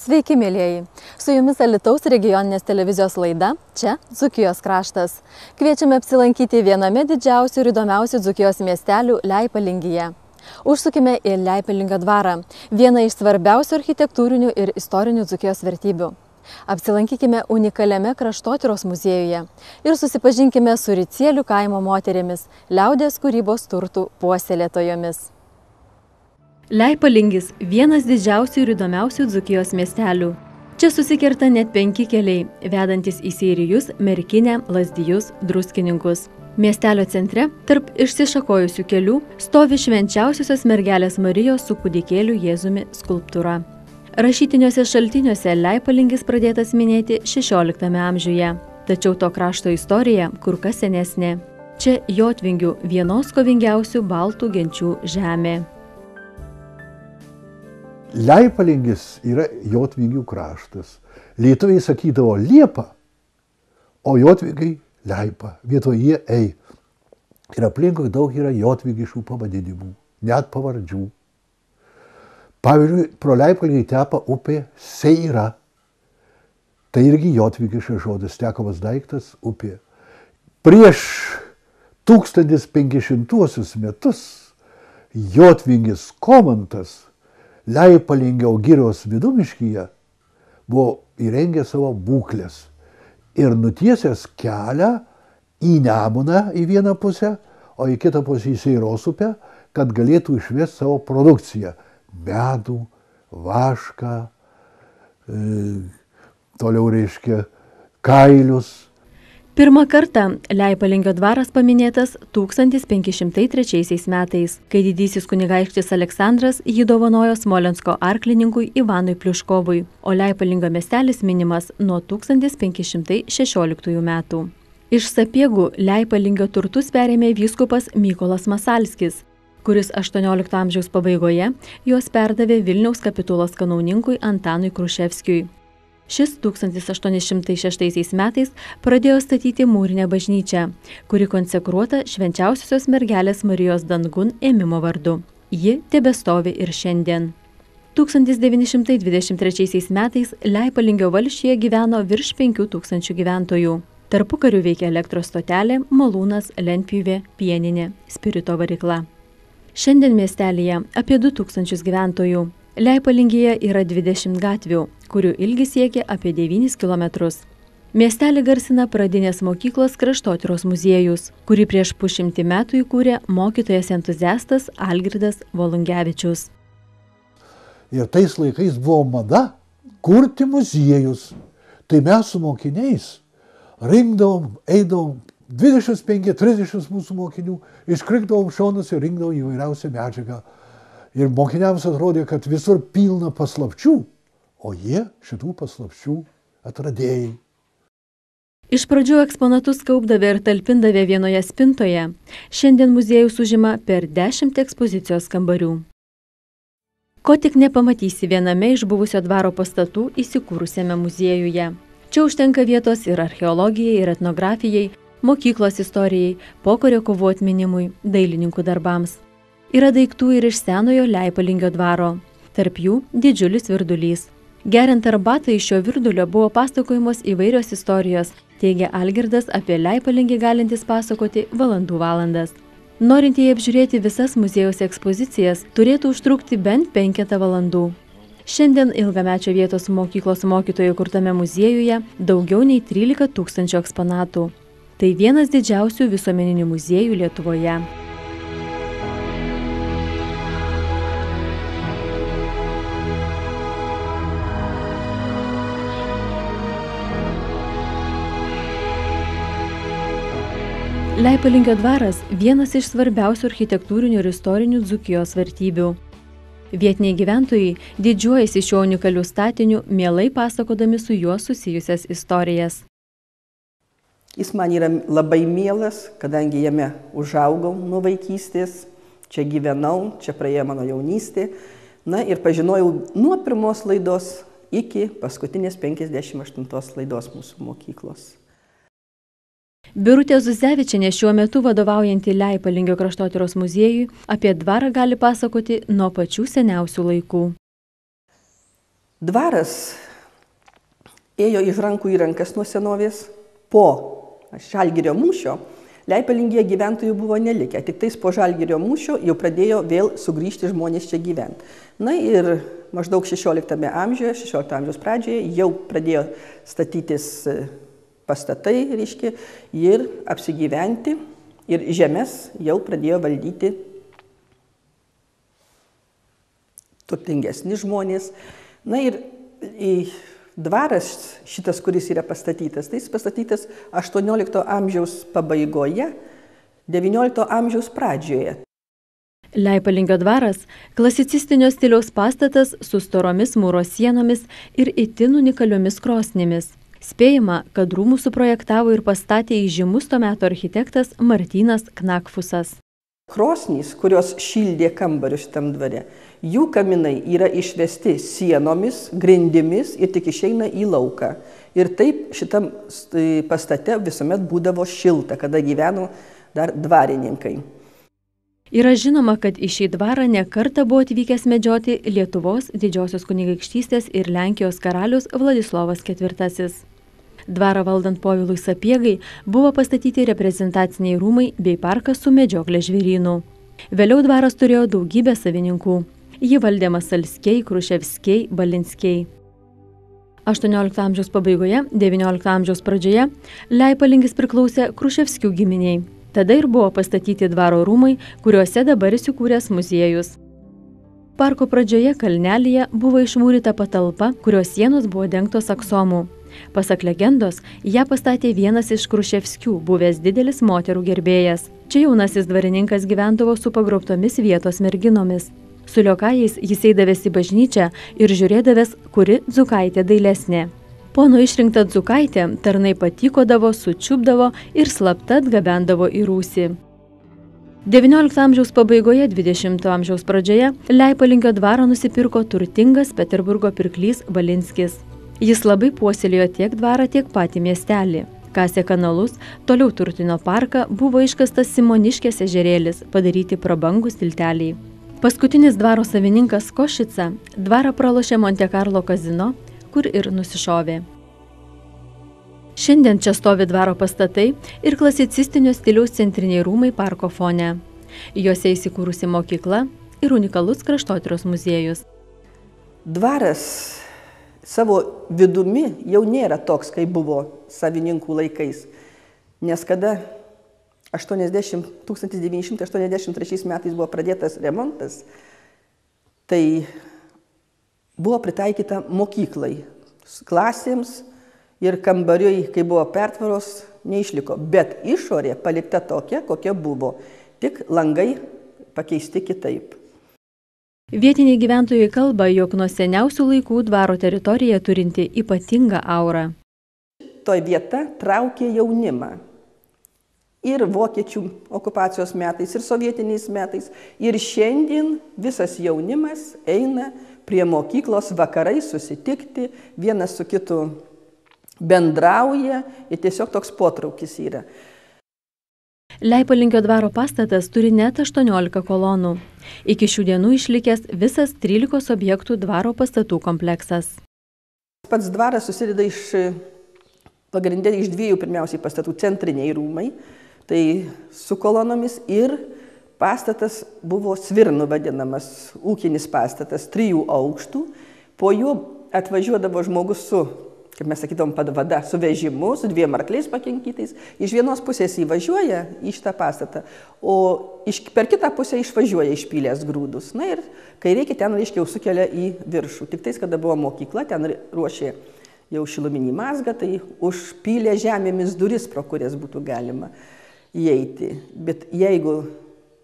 Sveiki, mėlieji! Su jumis Alytaus regioninės televizijos laida Čia Dzūkijos kraštas. Kviečiame apsilankyti viename didžiausių ir įdomiausių Dzūkijos miestelių Leipalingyje. Užsukime į Leipalingio dvarą, vieną iš svarbiausių architektūrinių ir istorinių Dzūkijos vertybių. Apsilankykime unikaliame kraštotyros muziejuje ir susipažinkime su Ricielių kaimo moterimis, liaudies kūrybos turtų puoselėtojomis. Leipalingis – vienas didžiausių ir įdomiausių Dzūkijos miestelių. Čia susikerta net 5 keliai, vedantis į Seirijus, Merkinę, Lazdijus, Druskininkus. Miestelio centre, tarp išsišakojusių kelių, stovi švenčiausiosios mergelės Marijos su kūdikėliu Jėzumi skulptūra. Rašytiniuose šaltiniuose Leipalingis pradėtas minėti 16 amžiuje, tačiau to krašto istorija kur kas senesnė. Čia jotvingių, vienos kovingiausių baltų genčių žemė. Leipalingis yra jotvingių kraštas. Lietuviai sakydavo Liepa, o jotvingiai Leipa. Vietoje jie ei. Ir aplinkui daug yra jotvingiškų pavadinimų, net pavardžių. Pavyzdžiui, pro Leipalingį teka upė Seira. Tai irgi jotvingiškas žodis, tekamas daiktas upė. Prieš 1500 metus jotvingis Komantas Leipalingio girios vidumiškyje buvo įrengęs savo būklės ir nutiesęs kelią į Nemuną į vieną pusę, o į kitą pusę į Seiros upę, kad galėtų išvesti savo produkciją. Medų, vašką, toliau reiškia kailius. Pirmą kartą Leipalingio dvaras paminėtas 1503 metais, kai didysis kunigaikštis Aleksandras jį dovanojo Smolensko arklininkui Ivanui Pliuškovui, o Leipalingio miestelis minimas nuo 1516 metų. Iš Sapiegų Leipalingio turtus perėmė vyskupas Mykolas Masalskis, kuris 18 amžiaus pabaigoje juos perdavė Vilniaus kapitulos kanauninkui Antanui Kruševskiui. Šis 1806 metais pradėjo statyti mūrinę bažnyčią, kuri konsekruota švenčiausiosios mergelės Marijos dangun ėmimo vardu. Ji tebestovi ir šiandien. 1923 metais Leipalingio valsčiuje gyveno virš 5000 gyventojų. Tarpukariu veikė elektros stotelė, malūnas, lentpjūvė, pieninė, spirito varykla. Šiandien miestelyje apie 2000 gyventojų. Leipalingyje yra 20 gatvių, kurių ilgis siekia apie 9 km. Miestelį garsina pradinės mokyklos kraštotyros muziejus, kurį prieš 100 metų įkūrė mokytojas entuziastas Algirdas Volungevičius. Ir tais laikais buvo mada kurti muziejus. Tai mes su mokiniais rinkdavom, eidavom 25-30 mūsų mokinių, iškrikdavom šonus ir rinkdavom įvairiausią medžiagą. Ir mokiniams atrodė, kad visur pilna paslapčių, o jie šitų paslapčių atradėjai. Iš pradžių eksponatus kaupdavė ir talpindavė vienoje spintoje. Šiandien muziejus užima per 10 ekspozicijos kambarių. Ko tik nepamatysi viename iš buvusio dvaro pastatų įsikūrusiame muziejuje. Čia užtenka vietos ir archeologijai, ir etnografijai, mokyklos istorijai, pokario kovų atminimui, dailininkų darbams. Yra daiktų ir iš senojo Leipalingio dvaro, tarp jų didžiulis virdulys. Geriant arbatą iš šio virdulio buvo pasakojamos įvairios istorijos, teigia Algirdas, apie Leipalingį galintis pasakoti valandų valandas. Norintieji apžiūrėti visas muziejaus ekspozicijas turėtų užtrukti bent 5 valandų. Šiandien ilgamečio vietos mokyklos mokytojų kurtame muziejuje daugiau nei 13 000 eksponatų. Tai vienas didžiausių visuomeninių muziejų Lietuvoje. Leipalingio dvaras – vienas iš svarbiausių architektūrinių ir istorinių Dzūkijos vertybių. Vietiniai gyventojai didžiuojasi šiuo unikaliu statiniu, mielai pasakodami su juo susijusias istorijas. Jis man yra labai mielas, kadangi jame užaugau nuo vaikystės, čia gyvenau, čia praėjo mano jaunystė. Na ir pažinojau nuo pirmos laidos iki paskutinės 58 laidos mūsų mokyklos. Birutė Zuzevičienė šiuo metu vadovaujanti Leipalingio kraštotyros muziejui apie dvarą gali pasakoti nuo pačių seniausių laikų. Dvaras ėjo iš rankų į rankas nuo senovės. Po Žalgirio mūšio Leipalingyje gyventojų buvo nelikę. Tik tais po Žalgirio mūšio jau pradėjo vėl sugrįžti žmonės čia gyventi. Na ir maždaug 16 amžiaus pradžioje jau pradėjo statytis pastatai, reiškia, ir apsigyventi, ir žemės jau pradėjo valdyti turtingesni žmonės. Na ir dvaras šitas, kuris yra pastatytas, tai jis pastatytas 18 amžiaus pabaigoje, 19 amžiaus pradžioje. Leipalingio dvaras – klasicistinio stiliaus pastatas su storomis mūro sienomis ir itin unikaliomis krosnimis. Spėjama, kad rūmus suprojektavo ir pastatė įžymus to meto architektas Martynas Knakfusas. Krosnys, kurios šildė kambarius šitam dvare, jų kaminai yra išvesti sienomis, grindimis ir tik išeina į lauką. Ir taip šitam pastate visuomet būdavo šilta, kada gyveno dar dvarininkai. Yra žinoma, kad į šį dvarą ne kartą buvo atvykęs medžioti Lietuvos Didžiosios kunigaikštystės ir Lenkijos karalius Vladislovas IV. Dvarą valdant Povilui Sapiegai buvo pastatyti reprezentaciniai rūmai bei parkas su medžioklė žvėrynų. Vėliau dvaras turėjo daugybę savininkų. Jį valdė Masalskiai, Kruševskiai, Balinskiai. 18 amžiaus pabaigoje, 19 amžiaus pradžioje Leipalingis priklausė Kruševskių giminiai. Tada ir buvo pastatyti dvaro rūmai, kuriuose dabar įsikūręs muziejus. Parko pradžioje kalnelyje buvo išmūryta patalpa, kurios sienos buvo dengtos aksomų. Pasak legendos, ją pastatė vienas iš Kruševskių, buvęs didelis moterų gerbėjas. Čia jaunasis dvarininkas gyvendavo su pagrobtomis vietos merginomis. Su liokajais jis eidavęs į bažnyčią ir žiūrėdavęs, kuri dzukaitė dailesnė. Pono išrinktą dzukaitę tarnai patykodavo, sučiupdavo ir slapta atgabendavo į rūsį. 19 amžiaus pabaigoje, 20 amžiaus pradžioje Leipalingio dvarą nusipirko turtingas Peterburgo pirklys Balinskis. Jis labai puoselėjo tiek dvarą, tiek patį miestelį. Kasė kanalus, toliau turtino parką, buvo iškastas Simoniškės ežerėlis, padaryti prabangūs tilteliai. Paskutinis dvaro savininkas Košica dvarą pralošė Monte Carlo kazino, kur ir nusišovė. Šiandien čia stovi dvaro pastatai ir klasicistinio stiliaus centriniai rūmai parko fone. Juose įsikūrusi mokykla ir unikalus kraštotyros muziejus. Dvaras savo vidumi jau nėra toks, kaip buvo savininkų laikais, nes kada 1983 metais buvo pradėtas remontas, tai buvo pritaikyta mokyklai, klasėms ir kambariui, kai buvo pertvaros, neišliko, bet išorė palikta tokia, kokia buvo, tik langai pakeisti kitaip. Vietiniai gyventojai kalba, jog nuo seniausių laikų dvaro teritorija turinti ypatingą aurą. Toj vieta traukė jaunimą. Ir vokiečių okupacijos metais, ir sovietiniais metais. Ir šiandien visas jaunimas eina prie mokyklos vakarais susitikti, vienas su kitu bendrauja ir tiesiog toks potraukis yra. Leipalingio dvaro pastatas turi net 18 kolonų. Iki šių dienų išlikęs visas 13 objektų dvaro pastatų kompleksas. Pats dvaras susideda pagrindė iš dviejų pirmiausiai pastatų: centriniai rūmai, tai su kolonomis, ir pastatas buvo Svirnu vadinamas, ūkinis pastatas, 3 aukštų. Po juo atvažiuodavo žmogus su, kaip mes sakytum, padvada, su vežimu, su 2 arkliais pakinkytais. Iš vienos pusės įvažiuoja į šitą pastatą, o per kitą pusę išvažiuoja išpylęs grūdus. Na ir kai reikia, ten reiškia jau sukelia į viršų. Tik tais, kada buvo mokykla, ten ruošė jau šiluminį mazgą, tai užpylė žemėmis duris, pro kurias būtų galima įeiti. Bet jeigu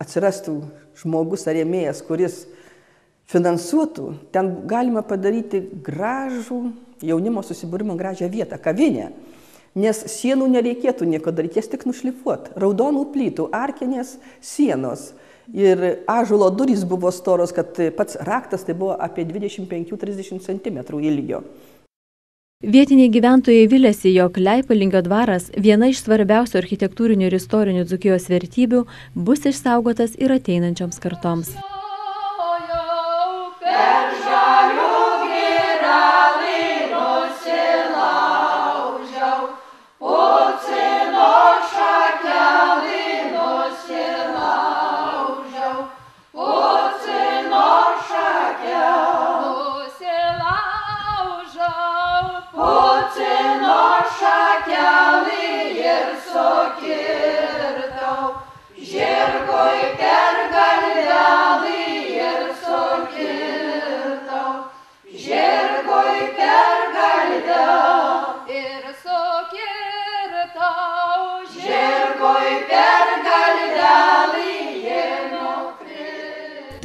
atsirastų žmogus ar rėmėjas, kuris finansuotų, ten galima padaryti gražų jaunimo susibūrimo, gražią vietą, kavinę. Nes sienų nereikėtų nieko daryti, jas tik nušlifuoti. Raudonų plytų, arkinės sienos. Ir ąžuolo durys buvo storos, kad pats raktas tai buvo apie 25-30 cm ilgio. Vietiniai gyventojai vilėsi, jog Leipalingio dvaras, viena iš svarbiausių architektūrinių ir istorinių Dzūkijos vertybių, bus išsaugotas ir ateinančioms kartoms. Per žalių girą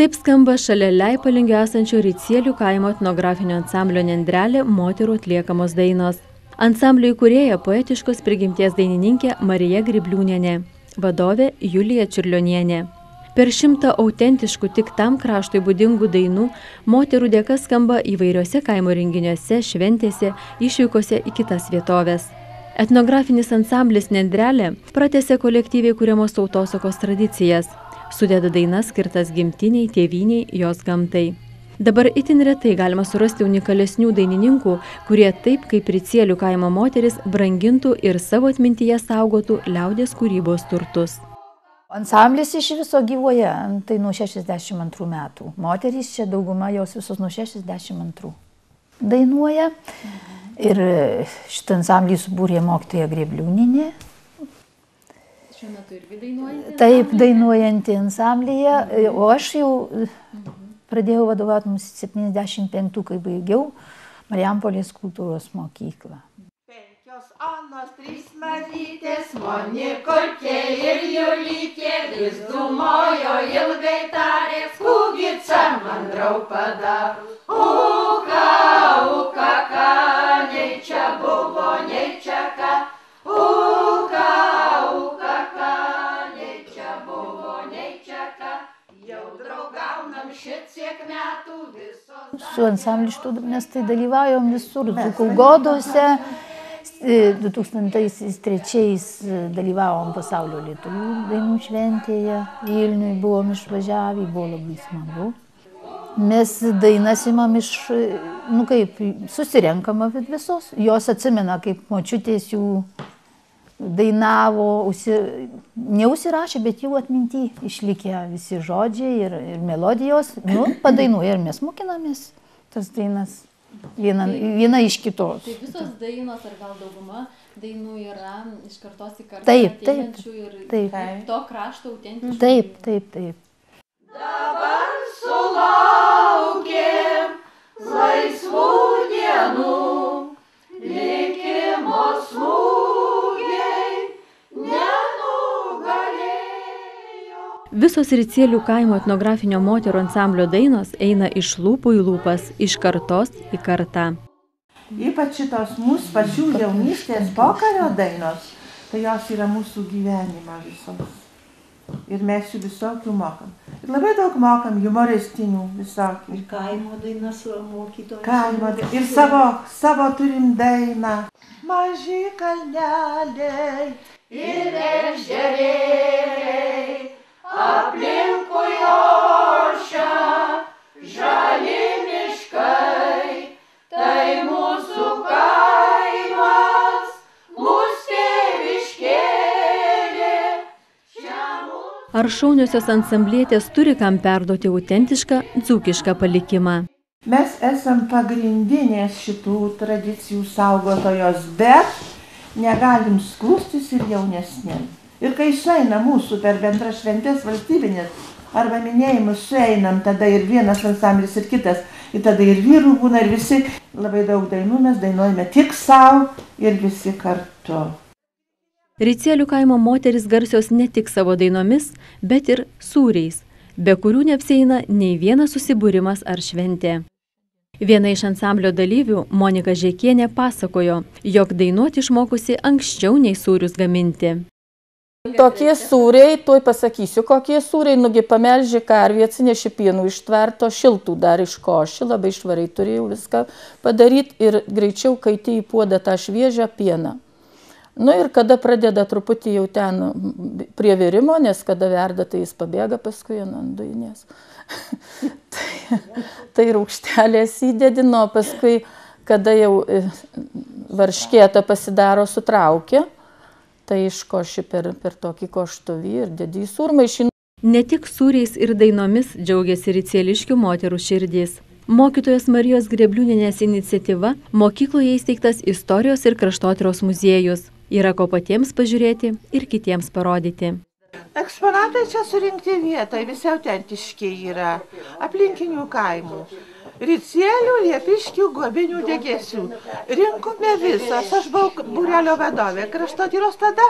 Taip skamba šalia Leipalingio esančio Ricielių kaimo etnografinio ansamblio Nendrelė moterų atliekamos dainos. Ansamblio įkūrėja poetiškos prigimties dainininkė Marija Gribliūnienė, vadovė Julija Čiurlionienė. Per 100 autentiškų tik tam kraštui būdingų dainų moterų dėka skamba įvairiose kaimo renginiuose, šventėse, išvykose į kitas vietovės. Etnografinis ansamblis Nendrelė pratęsė kolektyviai kuriamos tautosakos tradicijas, sudeda dainas skirtas gimtiniai, tėvyniai, jos gamtai. Dabar itin retai galima surasti unikalesnių dainininkų, kurie taip kaip Ricielių kaimo moteris brangintų ir savo atmintyje saugotų liaudies kūrybos turtus. Ansamblis iš viso gyvuoja, tai nuo 62 metų. Moterys čia dauguma jos visos nuo 62 dainuoja. Ir šitą ansamblį subūrė mokytoja Gribliūnienė. Šiuo metu irgi dainuojantį? Taip, dainuojantį ansamblyje. O aš jau pradėjau vadovauti 75, kai baigiau Marijampolės kultūros mokyklą. 5 Anos, 3 Marytės, Monikolkė ir Julytė, vis dūmojo ilgai tarė, kūgica man drau padaro. Uka, uka, ką, nei čia buvo, nei čia ką. Uka, uka, ką, nei čia buvo, nei čia ką. Jau draugaunam šitiek metų visos. Su ansambliu šitų mes tai dalyvaujom visur, Dzūkų goduose. 2003 dalyvavom Pasaulio lietuvių dainų šventėje, Vilniui buvom išvažiavę, buvo labai smagu. Mes dainas imam susirenkama visos, jos atsimena, kaip močiutės jų dainavo, neusirašė, bet jų atminty išlikę visi žodžiai ir melodijos, padainuoja ir mes mokinamės tas dainas. Viena iš kitos. Tai visos dainos, ar gal dauguma dainų yra iš kartos į kartą ateinančių ir to krašto autentiškų? Taip. Dabar sulaukėm laisvų dienų, likimo smūgiai nenugalėjo. Visos Ricielių kaimo etnografinio moterų ansamblio dainos eina iš lūpų į lūpas, iš kartos į kartą. Ypač šitos mūsų pačių jaunystės pokario dainos, tai jos yra mūsų gyvenimą visos. Ir mes jų visokių mokam. Ir labai daug mokam humoristinių visokių. Ir kaimo dainas mokytojų. Kaimo dainas. Ir savo turim dainą. Maži kalneliai ir ežerėliai aplinkui ošia žali miškai. Tai mūsų kaimas, mūsų tėviškėlė. Ar šauniosios ansamblietės turi kam perduoti autentišką dzūkišką palikimą? Mes esam pagrindinės šitų tradicijų saugotojos, bet negalim skųstis ir jaunesnėm. Ir kai sueina mūsų per bendras šventės valstybinės arba minėjimus sueinam, tada ir vienas ansamblis ir kitas, ir tada ir vyrų būna, ir visi labai daug dainų mes dainuojame tik savo ir visi kartu. Ricielių kaimo moteris garsios ne tik savo dainomis, bet ir sūriais, be kurių neapsieina nei vienas susibūrimas ar šventė. Viena iš ansamblio dalyvių, Monika Žekienė, pasakojo, jog dainuoti išmokusi anksčiau nei sūrius gaminti. Tokie sūriai, tuoj pasakysiu, kokie sūriai, nugi pamelži karvį, atsineši pienų ištverto, šiltų dar iškoši, labai švariai turėjau viską padaryti ir greičiau kaiti į puodą tą šviežią pieną. Ir kada pradeda truputį jau ten prie virimo, nes kada verda, tai jis pabėga paskui ant dujinės. tai rūgštelės įdedino, paskui, kada jau varškėta pasidaro sutraukia, tai iškoši per tokį koštuvį ir dedi į sūrmaišį. Ne tik sūriais ir dainomis džiaugiasi ricieliškių moterų širdys. Mokytojos Marijos Gribliūnienės iniciatyva mokykloje įsteigtas istorijos ir kraštotyros muziejus. Yra ko patiems pažiūrėti ir kitiems parodyti. Eksponatai čia surinkti vietoje, visi autentiški yra, aplinkinių kaimų. Ricielių, Liepiškių, Guobinių, Degėsių. Rinkome visas, aš buvau būrelio vadovė, kraštotyros tada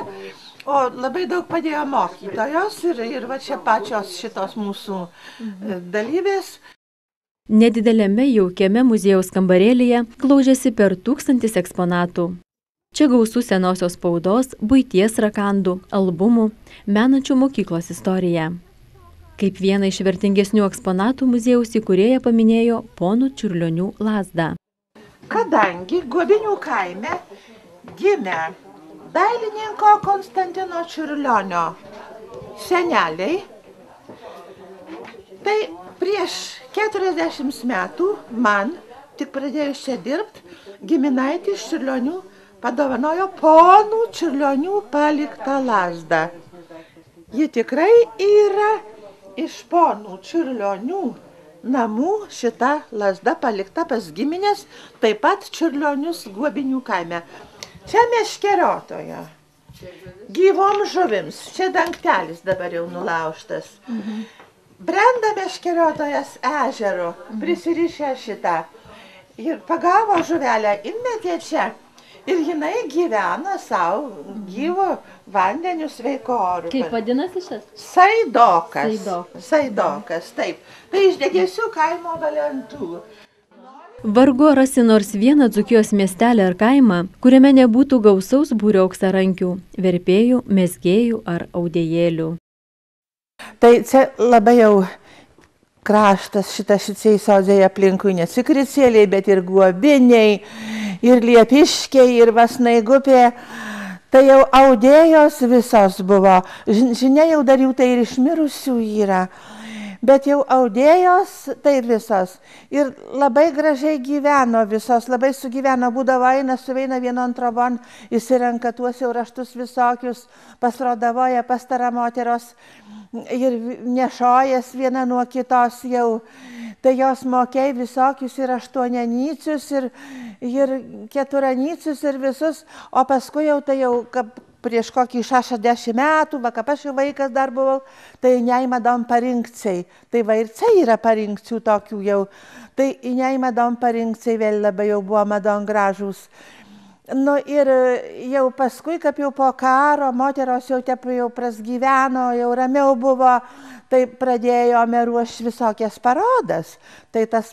O labai daug padėjo mokytojos ir va čia pačios šitos mūsų dalyvės. Nedidelėme jaukiame muziejaus kambarėlyje glaudžiasi per 1000 eksponatų. Čia gausų senosios spaudos, buities rakandų, albumų, menančių mokyklos istoriją. Kaip vieną iš vertingesnių eksponatų muziejaus įkūrėja paminėjo ponų Čiurlionių lazdą. Kadangi Guobinių kaime gimė dailininko Konstantino Čiurlionio seneliai, tai prieš 40 metų man, tik pradėjus čia dirbti, giminaitis Čiurlionių padovanojo ponų Čiurlionių paliktą lazdą. Ji tikrai yra iš ponų Čiurlionių namų šita lazda palikta pas giminės, taip pat Čiurlionius Guobinių kaime. Čia meškeriotoja. Gyvom žuvims. Čia dangtelis dabar jau nulaužtas. Brenda meškeriotojas ežero, prisirišę šitą. Ir pagavo žuvelę, įmetė čia. Ir jinai gyvena savo gyvo vandeniu sveiko oru. Kaip vadinasi šis? Saidokas. Saidokas, taip. Tai iš Degėsių kaimo Valentų. Vargu rasi nors vieną Dzūkijos miestelį ar kaimą, kuriame nebūtų gausaus būrio auksarankių, verpėjų, mezgėjų ar audėjėlių. Tai čia labai jau kraštas šitas šiciai sodžiai aplinkui, ne tik Ricėliai, bet ir Guobiniai, ir Liepiškiai, ir Vasnaigupė. Tai jau audėjos visos buvo. Žinia, jau dar jų tai ir išmirusių yra. Bet jau audėjos tai visos. Ir labai gražiai gyveno visos, labai sugyveno, būdavo eina, suveina vienon trobon, įsirenka tuos jau raštus visokius, pasrodavoja pastara moteros ir nešojas viena nuo kitos jau. Tai jos mokėjai visokius ir aštuonianycius, ir keturanycius, ir visus, o paskui jau tai jau prieš kokį 60 metų, va, kaip aš jau vaikas dar buvau, tai neįmadom parinkciai. Tai va ir čia yra parinkcių tokių jau. Tai neįmadom parinkciai vėl labai jau buvo madom gražus. Nu ir jau paskui, kaip jau po karo, moteros jau prasgyveno, jau ramiau buvo, tai pradėjome ruošti visokias parodas. Tai tas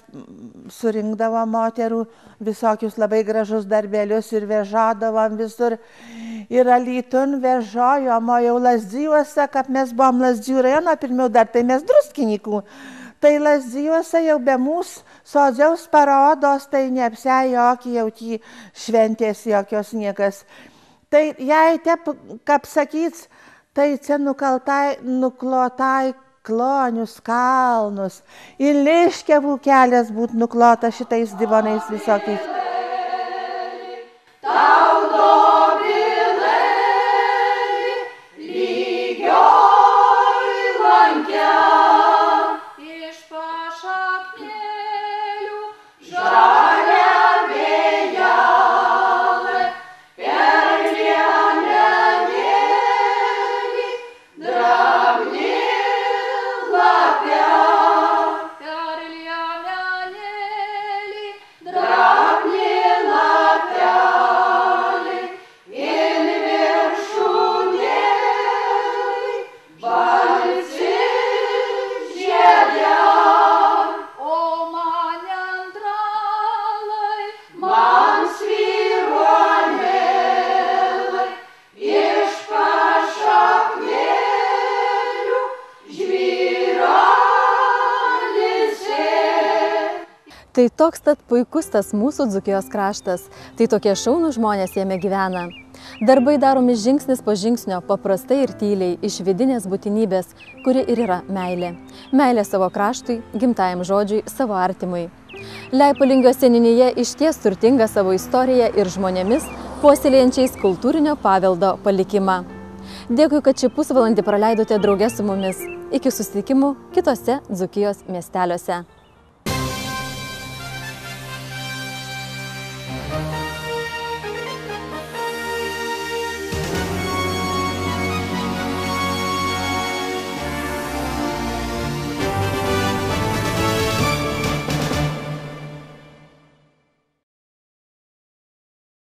surinkdavo moterų visokius labai gražus darbelius ir vežadavom visur. Ir Alytun vežojom, o jau Lazdijuose, kaip mes buvom Lazdijų rajono, pirmiau dar, tai mes Druskininkų. Tai Lazdijuose jau be mūsų sodžiaus parodos, tai neapsė jokį jau tį šventės jokios niekas. Tai jei te, kaip sakyts, tai čia nuklotai klonius, kalnus. Ir Liškevų kelias būt nuklota šitais divonais visokiais. Tai toks tad puikus tas mūsų Dzūkijos kraštas, tai tokie šaunūs žmonės jame gyvena. Darbai daromi žingsnis po žingsnio, paprastai ir tyliai, iš vidinės būtinybės, kuri ir yra meilė. Meilė savo kraštui, gimtajam žodžiui, savo artimui. Leipalingio seniūnija išties turtinga savo istorija ir žmonėmis, puoselėjančiais kultūrinio paveldo palikimą. Dėkui, kad šį pusvalandį praleidote drauge su mumis. Iki susitikimų kitose Dzūkijos miesteliuose.